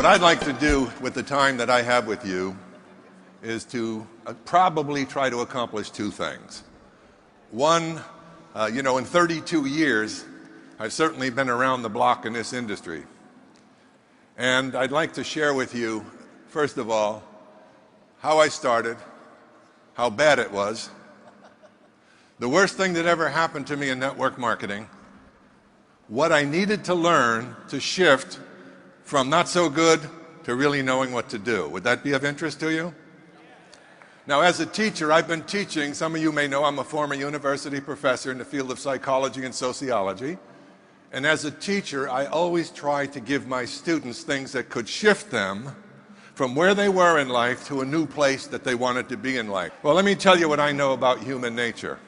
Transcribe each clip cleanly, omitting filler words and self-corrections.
What I'd like to do with the time that I have with you is to probably try to accomplish two things. One, in 32 years, I've certainly been around the block in this industry. And I'd like to share with you, first of all, how I started, how bad it was, the worst thing that ever happened to me in network marketing, what I needed to learn to shift from not so good to really knowing what to do. Would that be of interest to you? Now, as a teacher, I've been teaching. Some of you may know I'm a former university professor in the field of psychology and sociology. And as a teacher, I always try to give my students things that could shift them from where they were in life to a new place that they wanted to be in life. Well, let me tell you what I know about human nature.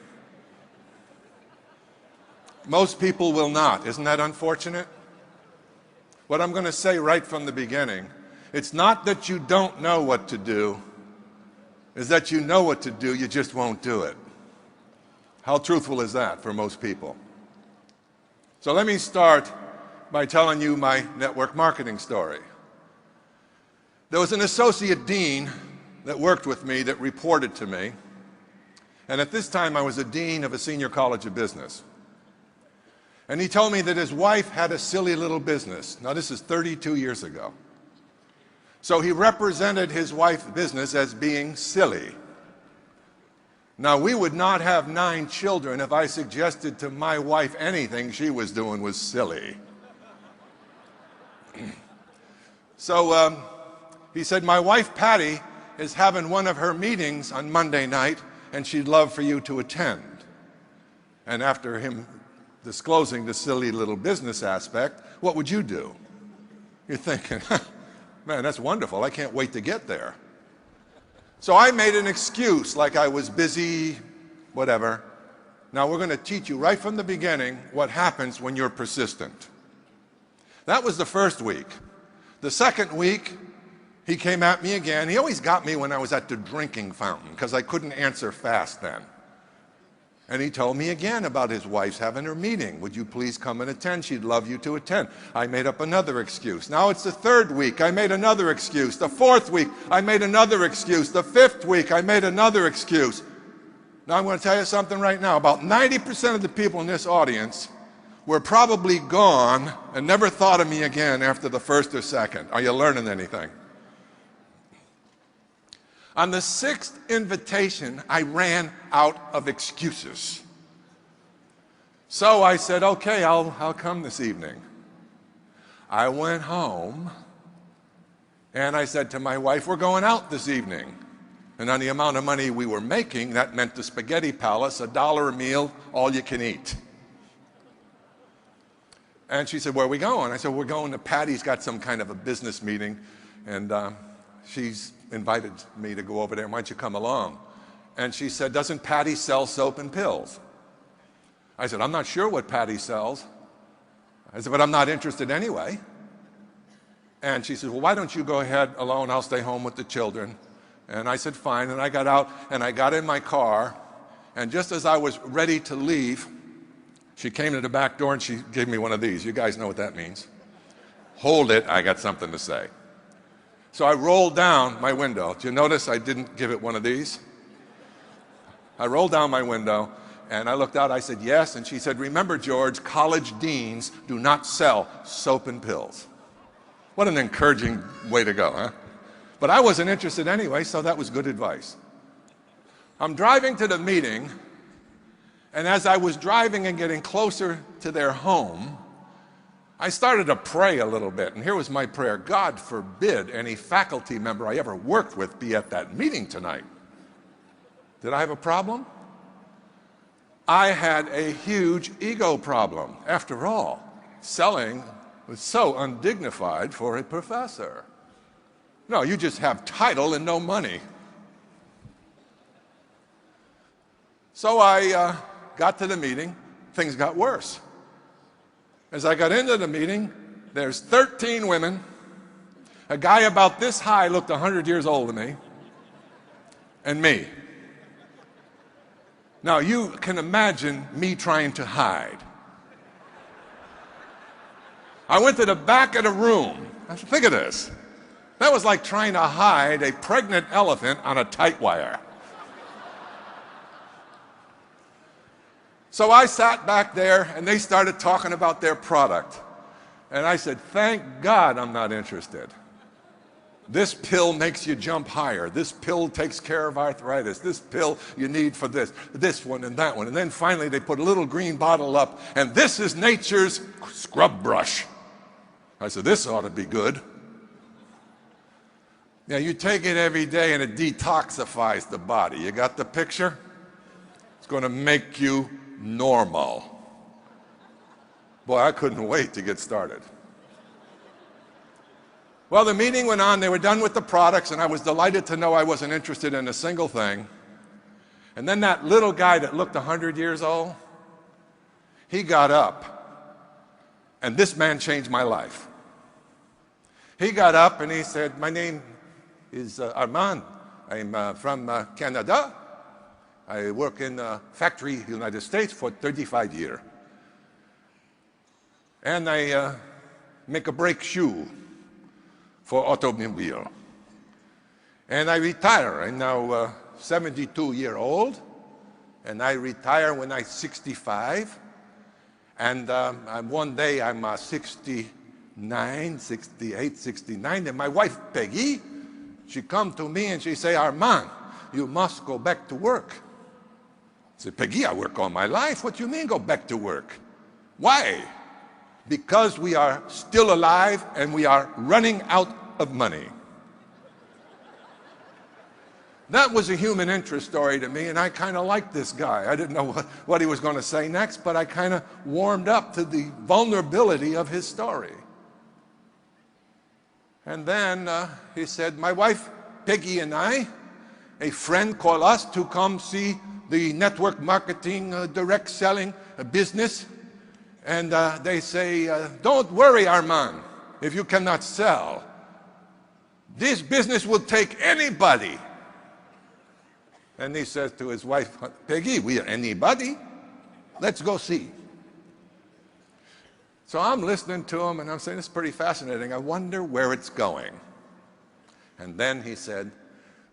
Most people will not. Isn't that unfortunate? What I'm going to say right from the beginning, it's not that you don't know what to do, it's that you know what to do, you just won't do it. How truthful is that for most people? So let me start by telling you my network marketing story. There was an associate dean that worked with me that reported to me, and at this time I was a dean of a senior college of business. And he told me that his wife had a silly little business. Now, this is 32 years ago. So he represented his wife's business as being silly. Now, we would not have 9 children if I suggested to my wife anything she was doing was silly. So he said, my wife Patty is having one of her meetings on Monday night, and she'd love for you to attend. And after him disclosing the silly little business aspect, what would you do? You're thinking, man, that's wonderful. I can't wait to get there. So I made an excuse like I was busy, whatever. Now we're going to teach you right from the beginning what happens when you're persistent. That was the first week. The second week, he came at me again. He always got me when I was at the drinking fountain because I couldn't answer fast then. And he told me again about his wife's having her meeting. Would you please come and attend? She'd love you to attend. I made up another excuse. Now it's the third week. I made another excuse. The fourth week, I made another excuse. The fifth week, I made another excuse. Now I'm going to tell you something right now. About 90% of the people in this audience were probably gone and never thought of me again after the first or second. Are you learning anything? On the 6th invitation, I ran out of excuses. So I said, okay, I'll come this evening. I went home and I said to my wife, we're going out this evening. And on the amount of money we were making, that meant the Spaghetti Palace, $1 a meal, all you can eat. And she said, where are we going? I said, we're going to Patty's got some kind of a business meeting, and she's invited me to go over there. Why don't you come along? And she said, doesn't Patty sell soap and pills? I said, I'm not sure what Patty sells. I said, but I'm not interested anyway. And she said, well, why don't you go ahead alone? I'll stay home with the children. And I said, fine. And I got out and I got in my car. And just as I was ready to leave, she came to the back door and she gave me one of these. You guys know what that means. Hold it, I got something to say. So I rolled down my window. Did you notice I didn't give it one of these? I rolled down my window and I looked out. I said, yes. And she said, remember, George, college deans do not sell soap and pills. What an encouraging way to go, huh? But I wasn't interested anyway, so that was good advice. I'm driving to the meeting, and as I was driving and getting closer to their home, I started to pray a little bit, and here was my prayer. God forbid any faculty member I ever worked with be at that meeting tonight. Did I have a problem? I had a huge ego problem. After all, selling was so undignified for a professor. No, you just have title and no money. So I got to the meeting. Things got worse. As I got into the meeting, there's 13 women. A guy about this high looked 100 years older than me, and me. Now, you can imagine me trying to hide. I went to the back of the room. I said, think of this. That was like trying to hide a pregnant elephant on a tight wire. So I sat back there, and they started talking about their product. And I said, thank God I'm not interested. This pill makes you jump higher. This pill takes care of arthritis. This pill you need for this one and that one. And then finally they put a little green bottle up, and this is nature's scrub brush. I said, this ought to be good. Yeah, you take it every day and it detoxifies the body. You got the picture? It's going to make you normal. Boy, I couldn't wait to get started. Well, the meeting went on. They were done with the products, and I was delighted to know I wasn't interested in a single thing. And then that little guy that looked 100 years old, he got up, and this man changed my life. He got up and he said, my name is Armand. I'm from Canada. I work in a factory in the United States for 35 years. And I make a brake shoe for automobile. And I retire. I'm now 72-year-old, and I retire when I'm 65. And one day I'm 69, 68, 69, and my wife, Peggy, she come to me and she say, Armand, you must go back to work. I said, Peggy, I work all my life. What do you mean go back to work? Why? Because we are still alive and we are running out of money. That was a human interest story to me, and I kind of liked this guy. I didn't know what he was going to say next, but I kind of warmed up to the vulnerability of his story. And then he said, my wife, Peggy, and I, a friend called us to come see the network marketing, direct selling business. And they say, don't worry, Armand, if you cannot sell. This business will take anybody. And he says to his wife, Peggy, we are anybody. Let's go see. So I'm listening to him, and I'm saying, it's pretty fascinating. I wonder where it's going. And then he said,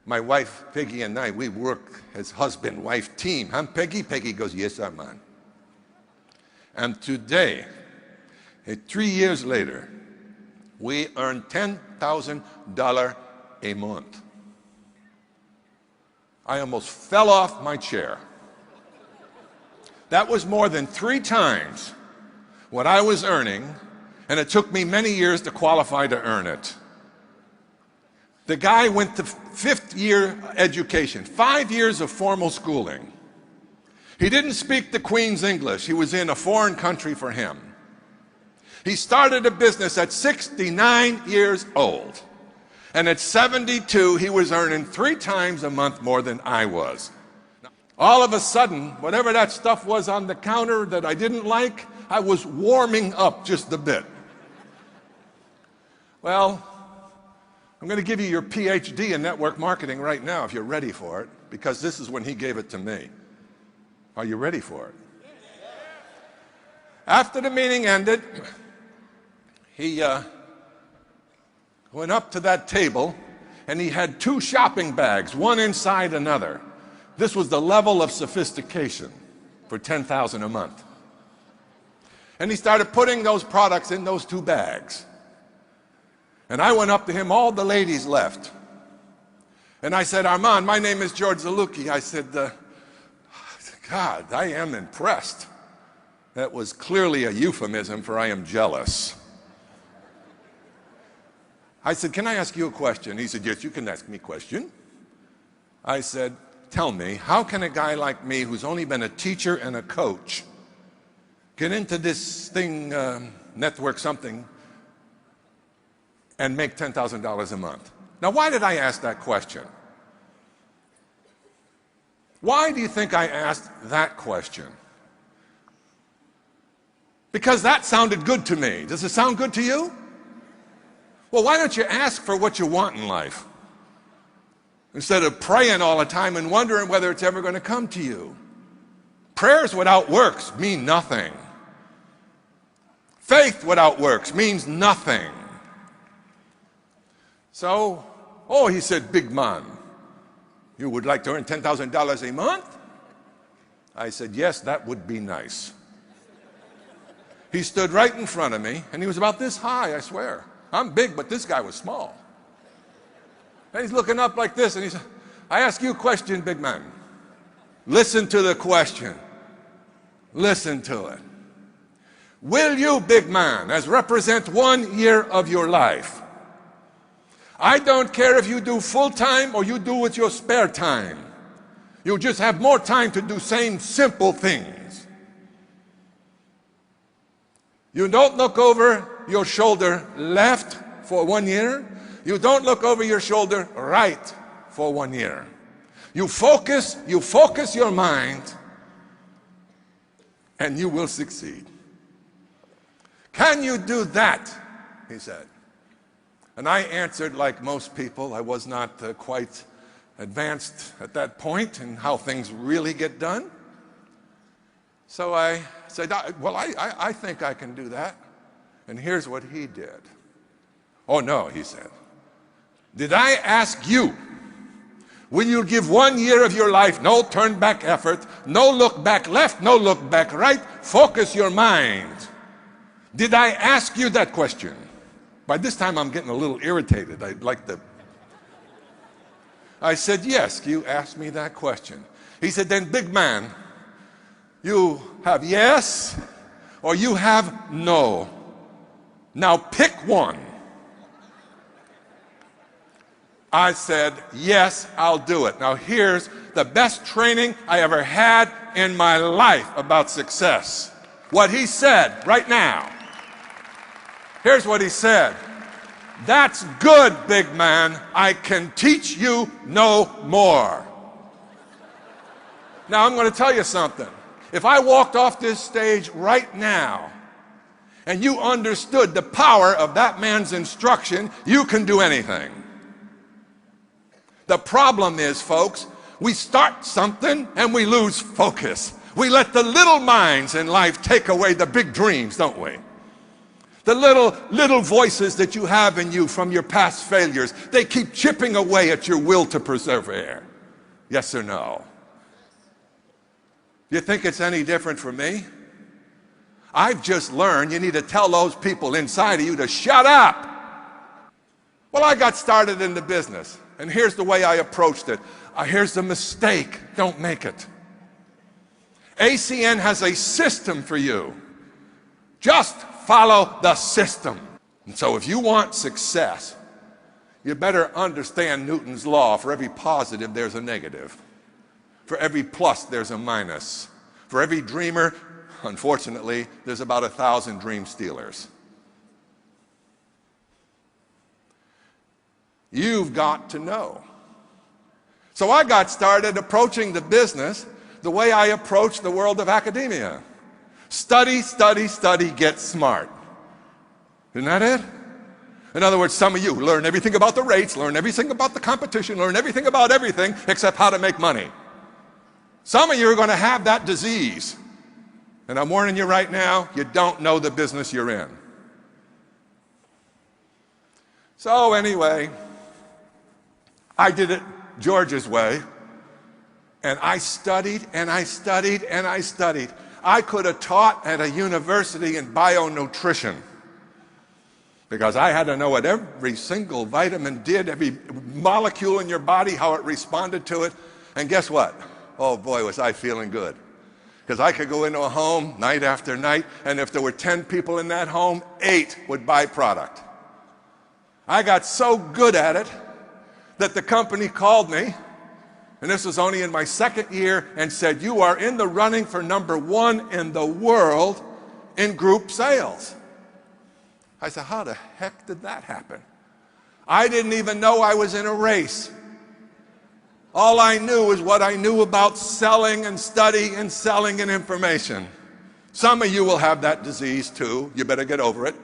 my wife, Peggy, and I, we work as husband-wife team. Huh, Peggy? Peggy goes, yes, Armand. And today, 3 years later, we earn $10,000 a month. I almost fell off my chair. That was more than 3 times what I was earning, and it took me many years to qualify to earn it. The guy went to 5th year education, 5 years of formal schooling. He didn't speak the Queen's English. He was in a foreign country for him. He started a business at 69 years old. And at 72, he was earning 3 times a month more than I was. All of a sudden, whatever that stuff was on the counter that I didn't like, I was warming up just a bit. Well, I'm going to give you your PhD in network marketing right now if you're ready for it, because this is when he gave it to me. Are you ready for it? After the meeting ended, he went up to that table, and he had 2 shopping bags, one inside another. This was the level of sophistication for $10,000 a month. And he started putting those products in those 2 bags. And I went up to him, all the ladies left. And I said, Armand, my name is George Zaluki. I said, God, I am impressed. That was clearly a euphemism for I am jealous. I said, can I ask you a question? He said, yes, you can ask me a question. I said, tell me, how can a guy like me who's only been a teacher and a coach get into this thing, network something, and make $10,000 a month? Now, why did I ask that question? Why do you think I asked that question? Because that sounded good to me. Does it sound good to you? Well, why don't you ask for what you want in life instead of praying all the time and wondering whether it's ever going to come to you? Prayers without works mean nothing. Faith without works means nothing. So, oh, he said, big man, you would like to earn $10,000 a month? I said, yes, that would be nice. He stood right in front of me, and he was about this high, I swear. I'm big, but this guy was small. And he's looking up like this, and he said, I ask you a question, big man. Listen to the question. Listen to it. Will you, big man, as represent 1 year of your life? I don't care if you do full-time or you do with your spare time. You just have more time to do same simple things. You don't look over your shoulder left for 1 year. You don't look over your shoulder right for 1 year. You focus your mind, and you will succeed. Can you do that? He said. And I answered like most people. I was not quite advanced at that point in how things really get done. So I said, well, I think I can do that. And here's what he did. Oh, no, he said. Did I ask you, will you give 1 year of your life, no turn back effort, no look back left, no look back right, focus your mind? Did I ask you that question? By this time I'm getting a little irritated. I said, yes, you asked me that question. He said, then big man, you have yes or you have no. Now pick one. I said, yes, I'll do it. Now here's the best training I ever had in my life about success. What he said right now. Here's what he said. That's good, big man. I can teach you no more. Now I'm going to tell you something. If I walked off this stage right now and you understood the power of that man's instruction, you can do anything. The problem is, folks, we start something and we lose focus. We let the little minds in life take away the big dreams, don't we? The little voices that you have in you from your past failures, they keep chipping away at your will to persevere. Yes or no? You think it's any different for me? I've just learned you need to tell those people inside of you to shut up. Well, I got started in the business, and here's the way I approached it. Here's the mistake. Don't make it. ACN has a system for you. Just follow the system. And so if you want success, you better understand Newton's law. For every positive, there's a negative. For every plus, there's a minus. For every dreamer, unfortunately, there's about 1,000 dream stealers. You've got to know. So I got started approaching the business the way I approach the world of academia. Study, study, study, get smart. Isn't that it? In other words, some of you learn everything about the rates, learn everything about the competition, learn everything about everything except how to make money. Some of you are going to have that disease. And I'm warning you right now, you don't know the business you're in. So anyway, I did it George's way. And I studied and I studied and I studied. I could have taught at a university in bionutrition because I had to know what every single vitamin did, every molecule in your body, how it responded to it. And guess what? Oh boy, was I feeling good. Because I could go into a home night after night, and if there were 10 people in that home, 8 would buy product. I got so good at it that the company called me, and this was only in my second year, and said, you are in the running for #1 in the world in group sales. I said, how the heck did that happen? I didn't even know I was in a race. All I knew was what I knew about selling and studying and selling and information. Some of you will have that disease too. You better get over it.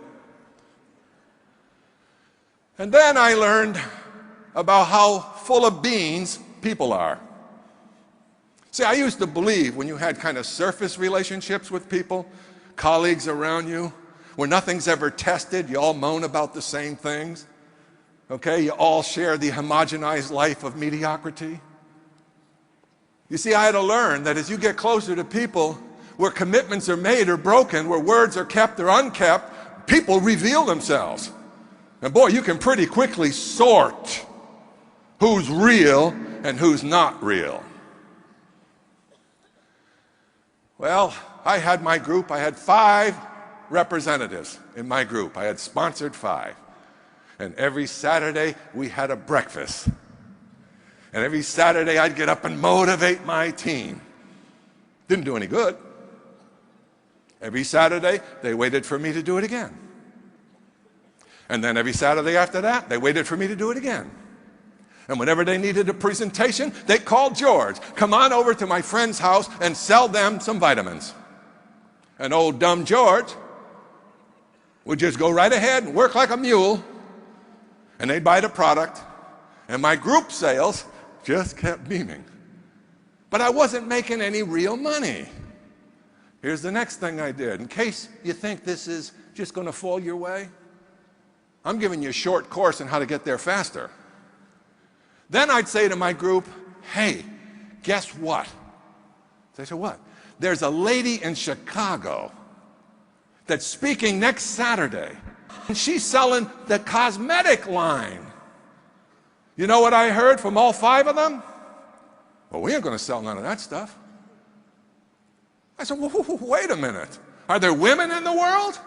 And then I learned about how full of beans people are. See, I used to believe when you had kind of surface relationships with people, colleagues around you, where nothing's ever tested, you all moan about the same things. Okay, you all share the homogenized life of mediocrity. You see, I had to learn that as you get closer to people where commitments are made or broken, where words are kept or unkept, people reveal themselves. And boy, you can pretty quickly sort who's real and who's not real. Well, I had my group. I had 5 representatives in my group. I had sponsored 5. And every Saturday we had a breakfast. And every Saturday I'd get up and motivate my team. Didn't do any good. Every Saturday they waited for me to do it again. And then every Saturday after that they waited for me to do it again. And whenever they needed a presentation, they called George. Come on over to my friend's house and sell them some vitamins. And old dumb George would just go right ahead and work like a mule. And they'd buy the product. And my group sales just kept beaming. But I wasn't making any real money. Here's the next thing I did. In case you think this is just going to fall your way, I'm giving you a short course on how to get there faster. Then I'd say to my group, hey, guess what? They said, what? There's a lady in Chicago that's speaking next Saturday, and she's selling the cosmetic line. You know what I heard from all 5 of them? Well, we ain't going to sell none of that stuff. I said, well, wait a minute. Are there women in the world?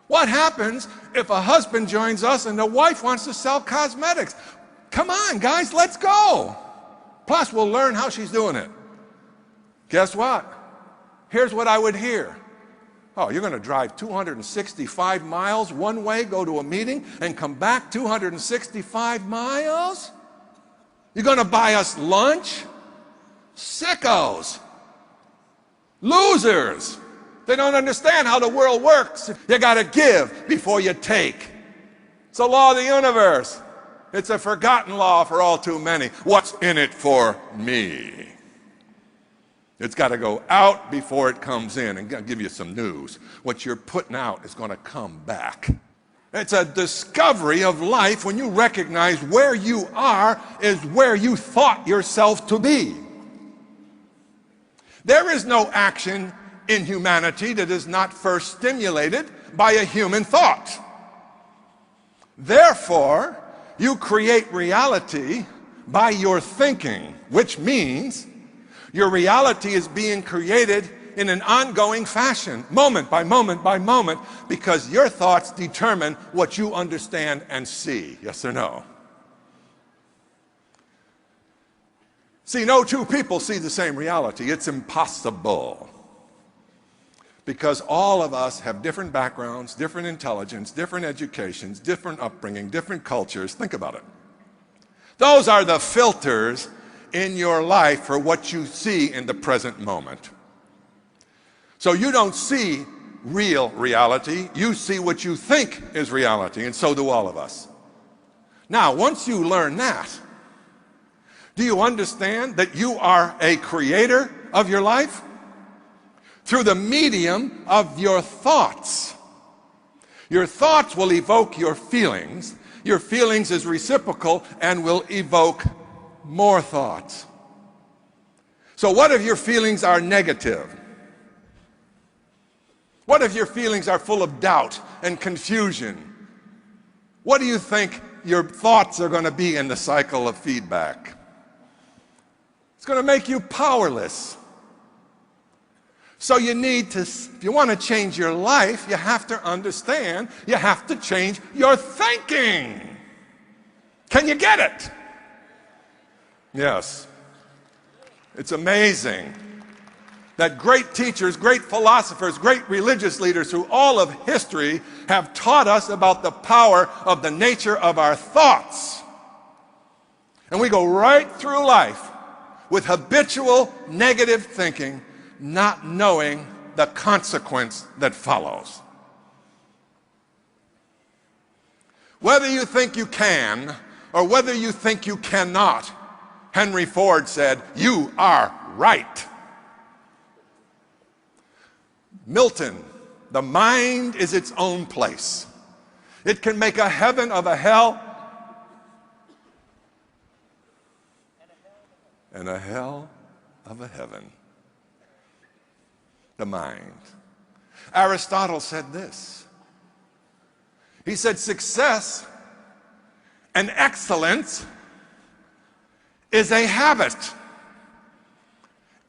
What happens if a husband joins us and the wife wants to sell cosmetics? Come on, guys, let's go. Plus, we'll learn how she's doing it. Guess what? Here's what I would hear. Oh, you're going to drive 265 miles one way, go to a meeting, and come back 265 miles? You're going to buy us lunch? Sickos. Losers. They don't understand how the world works. You got to give before you take. It's a law of the universe. It's a forgotten law for all too many. What's in it for me? It's got to go out before it comes in. And I'll give you some news. What you're putting out is going to come back. It's a discovery of life when you recognize where you are is where you thought yourself to be. There is no action in humanity that is not first stimulated by a human thought. Therefore, you create reality by your thinking, which means your reality is being created in an ongoing fashion, moment by moment by moment, because your thoughts determine what you understand and see. Yes or no? See, no 2 people see the same reality. It's impossible. Because all of us have different backgrounds, different intelligence, different educations, different upbringing, different cultures. Think about it. Those are the filters in your life for what you see in the present moment. So you don't see real reality. You see what you think is reality, and so do all of us. Now, once you learn that, do you understand that you are a creator of your life? Through the medium of your thoughts. Your thoughts will evoke your feelings. Your feelings is reciprocal and will evoke more thoughts. So what if your feelings are negative? What if your feelings are full of doubt and confusion? What do you think your thoughts are going to be in the cycle of feedback? It's going to make you powerless. So you need to, if you want to change your life, you have to understand, you have to change your thinking. Can you get it? Yes. It's amazing that great teachers, great philosophers, great religious leaders through all of history have taught us about the power of the nature of our thoughts. And we go right through life with habitual negative thinking, not knowing the consequence that follows. Whether you think you can or whether you think you cannot, Henry Ford said, you are right. Milton, the mind is its own place. It can make a heaven of a hell and a hell of a heaven. The mind. Aristotle said this. He said, success and excellence is a habit.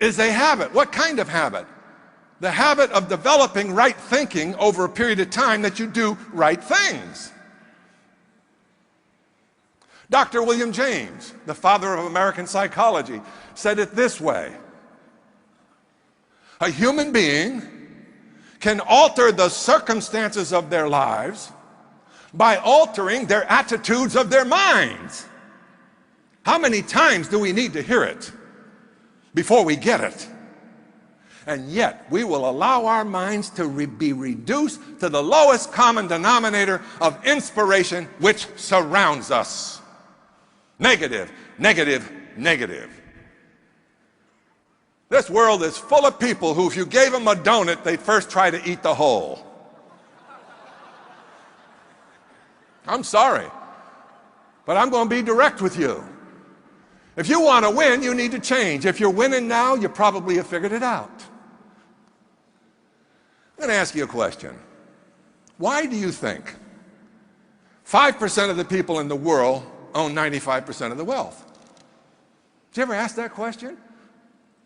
Is a habit. What kind of habit? The habit of developing right thinking over a period of time that you do right things. Dr. William James, the father of American psychology, said it this way. A human being can alter the circumstances of their lives by altering their attitudes of their minds. How many times do we need to hear it before we get it? And yet we will allow our minds to be reduced to the lowest common denominator of inspiration which surrounds us. Negative, negative, negative. This world is full of people who, if you gave them a donut, they'd first try to eat the whole. I'm sorry, but I'm going to be direct with you. If you want to win, you need to change. If you're winning now, you probably have figured it out. I'm going to ask you a question. Why do you think 5% of the people in the world own 95% of the wealth? Did you ever ask that question?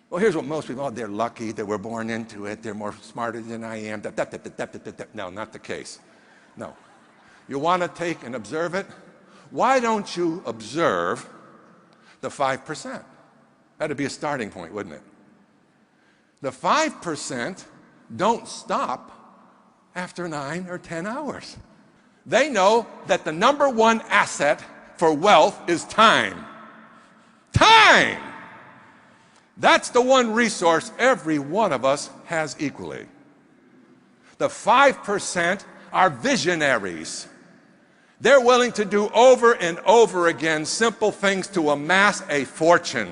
Well, here's what most people, oh, they're lucky that we're born into it. They're more smarter than I am. No, not the case. No. You want to take and observe it? Why don't you observe the 5%? That'd be a starting point, wouldn't it? The 5% don't stop after 9 or 10 hours. They know that the number one asset for wealth is time. Time! That's the one resource every one of us has equally. The 5% are visionaries. They're willing to do over and over again simple things to amass a fortune.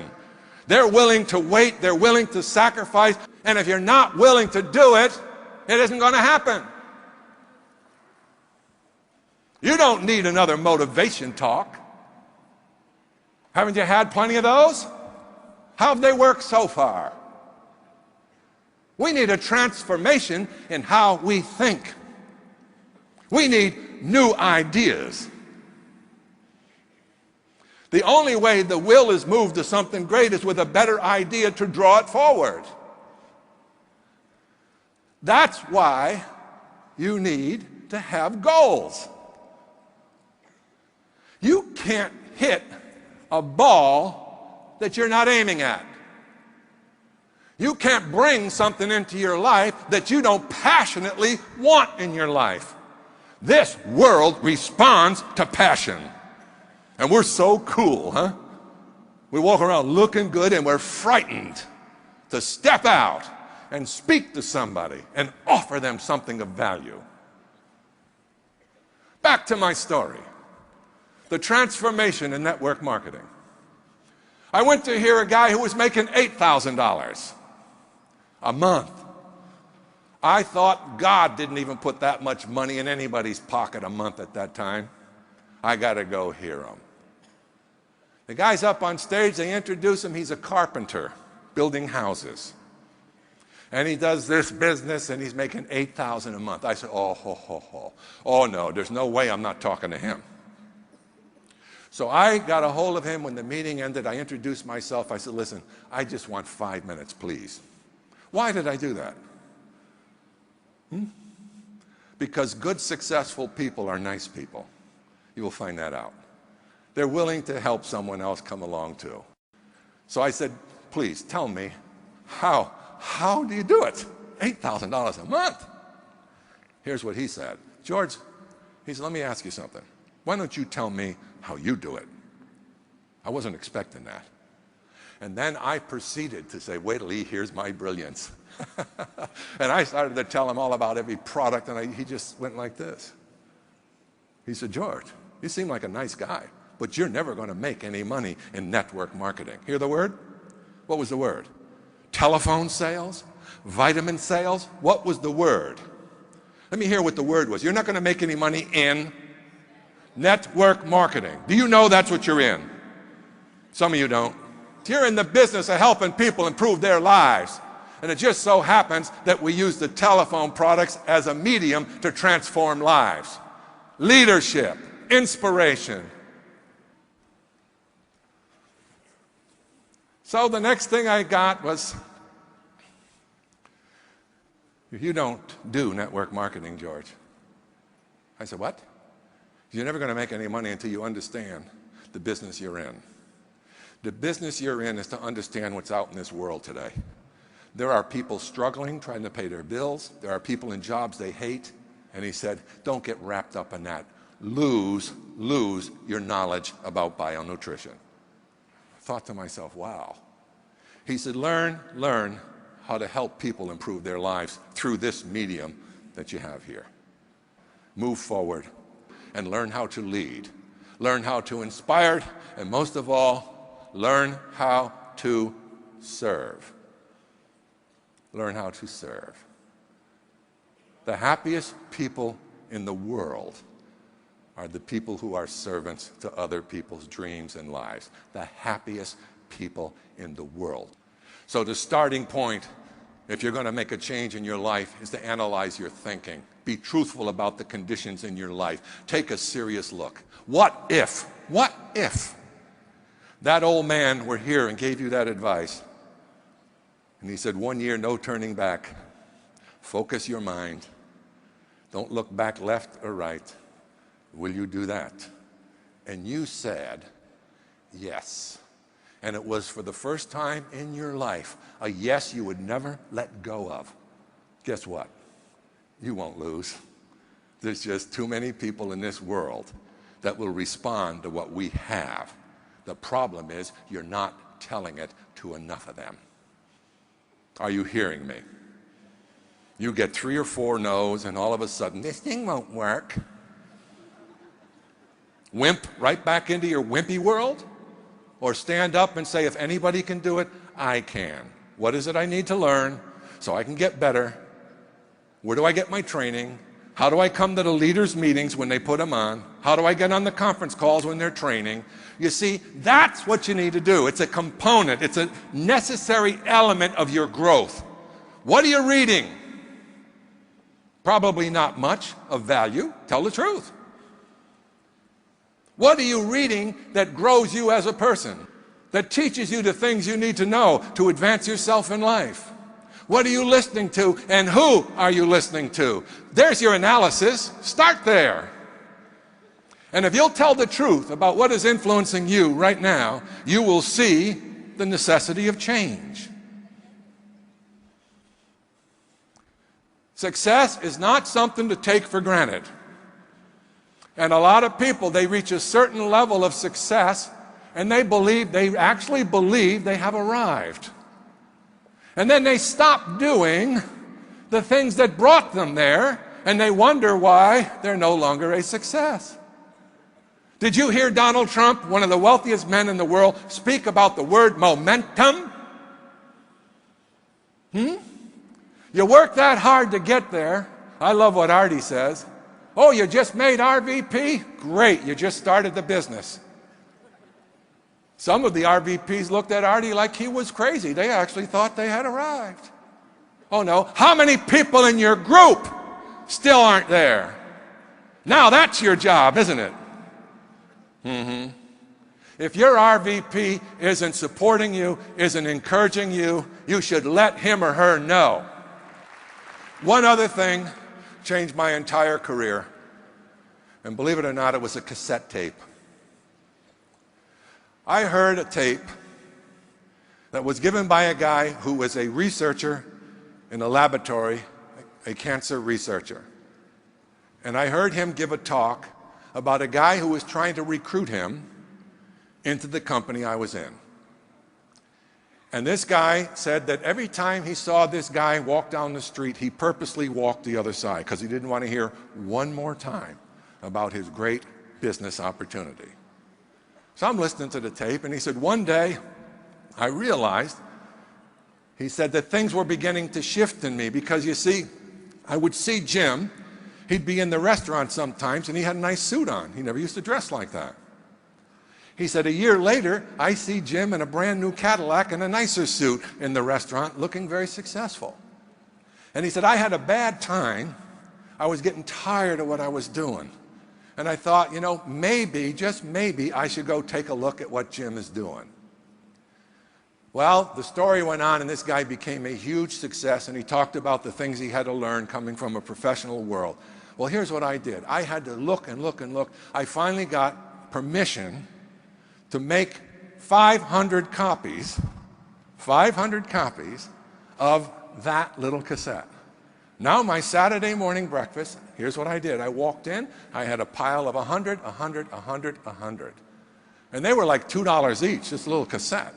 They're willing to wait, they're willing to sacrifice, and if you're not willing to do it, it isn't going to happen. You don't need another motivation talk. Haven't you had plenty of those? How have they worked so far? We need a transformation in how we think. We need new ideas. The only way the will is moved to something great is with a better idea to draw it forward. That's why you need to have goals. You can't hit a ball that you're not aiming at. You can't bring something into your life that you don't passionately want in your life. This world responds to passion. And we're so cool, huh? We walk around looking good and we're frightened to step out and speak to somebody and offer them something of value. Back to my story. The transformation in network marketing. I went to hear a guy who was making $8,000 a month. I thought God didn't even put that much money in anybody's pocket a month at that time. I got to go hear him. The guy's up on stage, they introduce him, he's a carpenter building houses. And he does this business and he's making $8,000 a month. I said, oh no, there's no way I'm not talking to him. So I got a hold of him when the meeting ended. I introduced myself. I said, listen, I just want 5 minutes, please. Why did I do that? Because good, successful people are nice people. You will find that out. They're willing to help someone else come along too. So I said, please tell me, how do you do it? $8,000 a month. Here's what he said. George, he said, let me ask you something. Why don't you tell me how you do it? I wasn't expecting that. And then I proceeded to say, wait till he hears my brilliance. And I started to tell him all about every product, and he just went like this. He said, George, you seem like a nice guy, but you're never going to make any money in network marketing. Hear the word? What was the word? Telephone sales? Vitamin sales? What was the word? Let me hear what the word was. You're not going to make any money in network marketing. Do you know that's what you're in? Some of you don't. You're in the business of helping people improve their lives. And it just so happens that we use the telephone products as a medium to transform lives. Leadership, inspiration. So the next thing I got was, you don't do network marketing, George. I said, what? You're never going to make any money until you understand the business you're in. The business you're in is to understand what's out in this world today. There are people struggling, trying to pay their bills. There are people in jobs they hate. And he said, don't get wrapped up in that. Lose your knowledge about bionutrition. I thought to myself, wow. He said, learn how to help people improve their lives through this medium that you have here. Move forward and learn how to lead. Learn how to inspire, and most of all, learn how to serve. Learn how to serve. The happiest people in the world are the people who are servants to other people's dreams and lives. The happiest people in the world. So the starting point, if you're going to make a change in your life, is to analyze your thinking. Be truthful about the conditions in your life. Take a serious look. What if that old man were here and gave you that advice? And he said, 1 year, no turning back. Focus your mind. Don't look back left or right. Will you do that? And you said, yes. And it was for the first time in your life, a yes you would never let go of. Guess what? You won't lose. There's just too many people in this world that will respond to what we have. The problem is you're not telling it to enough of them. Are you hearing me? You get 3 or 4 no's and all of a sudden, this thing won't work. Wimp right back into your wimpy world? Or stand up and say, if anybody can do it, I can. What is it I need to learn so I can get better? Where do I get my training? How do I come to the leaders' meetings when they put them on? How do I get on the conference calls when they're training? You see, that's what you need to do. It's a component. It's a necessary element of your growth. What are you reading? Probably not much of value. Tell the truth. What are you reading that grows you as a person? That teaches you the things you need to know to advance yourself in life? What are you listening to, and who are you listening to? There's your analysis. Start there. And if you'll tell the truth about what is influencing you right now, you will see the necessity of change. Success is not something to take for granted. And a lot of people, they reach a certain level of success and they actually believe they have arrived. And then they stop doing the things that brought them there, and they wonder why they're no longer a success. Did you hear Donald Trump, one of the wealthiest men in the world, speak about the word momentum? You work that hard to get there. I love what Artie says. Oh, you just made RVP? Great, you just started the business. Some of the RVPs looked at Artie like he was crazy. They actually thought they had arrived. Oh no, how many people in your group still aren't there? Now that's your job, isn't it? If your RVP isn't supporting you, isn't encouraging you, you should let him or her know. One other thing changed my entire career. And believe it or not, it was a cassette tape. I heard a tape that was given by a guy who was a researcher in a laboratory, a cancer researcher. And I heard him give a talk about a guy who was trying to recruit him into the company I was in. And this guy said that every time he saw this guy walk down the street, he purposely walked the other side because he didn't want to hear one more time about his great business opportunity. So I'm listening to the tape, and he said, one day I realized, he said, that things were beginning to shift in me because, you see, I would see Jim. He'd be in the restaurant sometimes, and he had a nice suit on. He never used to dress like that. He said, a year later, I see Jim in a brand new Cadillac and a nicer suit in the restaurant, looking very successful. And he said, I had a bad time. I was getting tired of what I was doing. And I thought, you know, maybe, just maybe, I should go take a look at what Jim is doing. Well, the story went on, and this guy became a huge success, and he talked about the things he had to learn coming from a professional world. Well, here's what I did. I had to look and look and look. I finally got permission to make 500 copies of that little cassette. Now my Saturday morning breakfast, here's what I did. I walked in, I had a pile of 100. And they were like $2 each, this little cassette.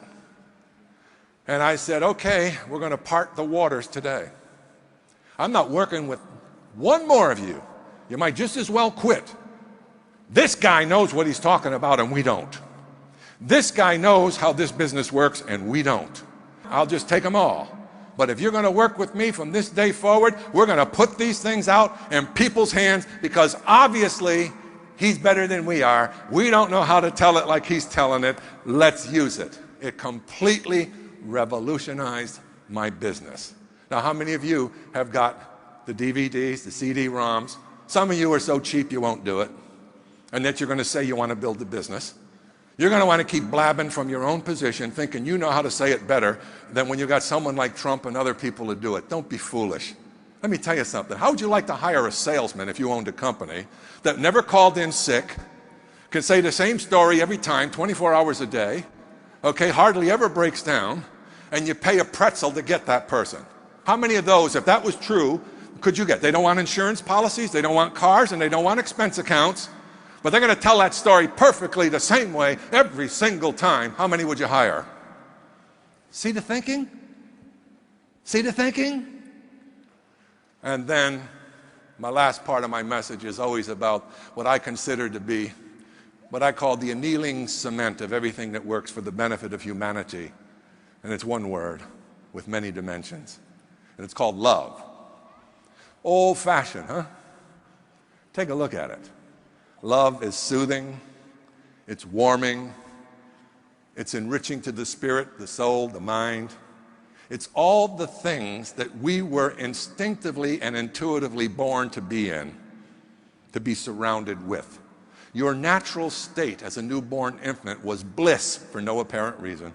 And I said, okay, we're going to part the waters today. I'm not working with one more of you. You might just as well quit. This guy knows what he's talking about and we don't. This guy knows how this business works and we don't. I'll just take them all. But if you're going to work with me from this day forward, we're going to put these things out in people's hands because obviously he's better than we are. We don't know how to tell it like he's telling it. Let's use it. It completely revolutionized my business. Now, how many of you have got the DVDs, the CD-ROMs? Some of you are so cheap you won't do it. And that you're going to say you want to build a business. You're going to want to keep blabbing from your own position, thinking you know how to say it better than when you got someone like Trump and other people to do it. Don't be foolish. Let me tell you something. How would you like to hire a salesman if you owned a company that never called in sick, can say the same story every time, 24 hours a day, okay, hardly ever breaks down, and you pay a pretzel to get that person? How many of those, if that was true, could you get? They don't want insurance policies, they don't want cars, and they don't want expense accounts. But they're going to tell that story perfectly the same way every single time. How many would you hire? See the thinking? See the thinking? And then my last part of my message is always about what I consider to be what I call the annealing cement of everything that works for the benefit of humanity. And it's one word with many dimensions. And it's called love. Old-fashioned, huh? Take a look at it. Love is soothing, it's warming, it's enriching to the spirit, the soul, the mind. It's all the things that we were instinctively and intuitively born to be in, to be surrounded with. Your natural state as a newborn infant was bliss for no apparent reason.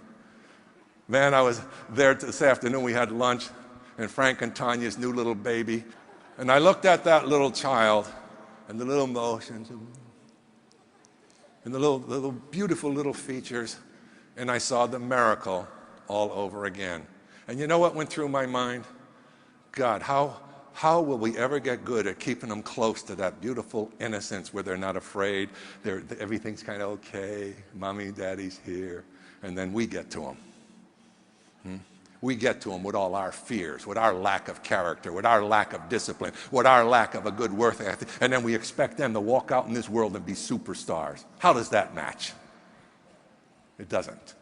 Man, I was there this afternoon, we had lunch, and Frank and Tanya's new little baby, and I looked at that little child, and the little motions, and the little beautiful little features, and I saw the miracle all over again. And you know what went through my mind? God, how will we ever get good at keeping them close to that beautiful innocence where they're not afraid, everything's kind of okay, mommy and daddy's here, and then we get to them. We get to them with all our fears, with our lack of character, with our lack of discipline, with our lack of a good work ethic, and then we expect them to walk out in this world and be superstars. How does that match? It doesn't.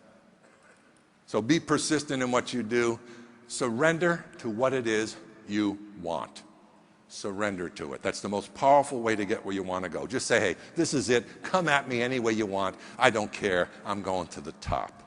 So be persistent in what you do. Surrender to what it is you want. Surrender to it. That's the most powerful way to get where you want to go. Just say, hey, this is it. Come at me any way you want. I don't care. I'm going to the top.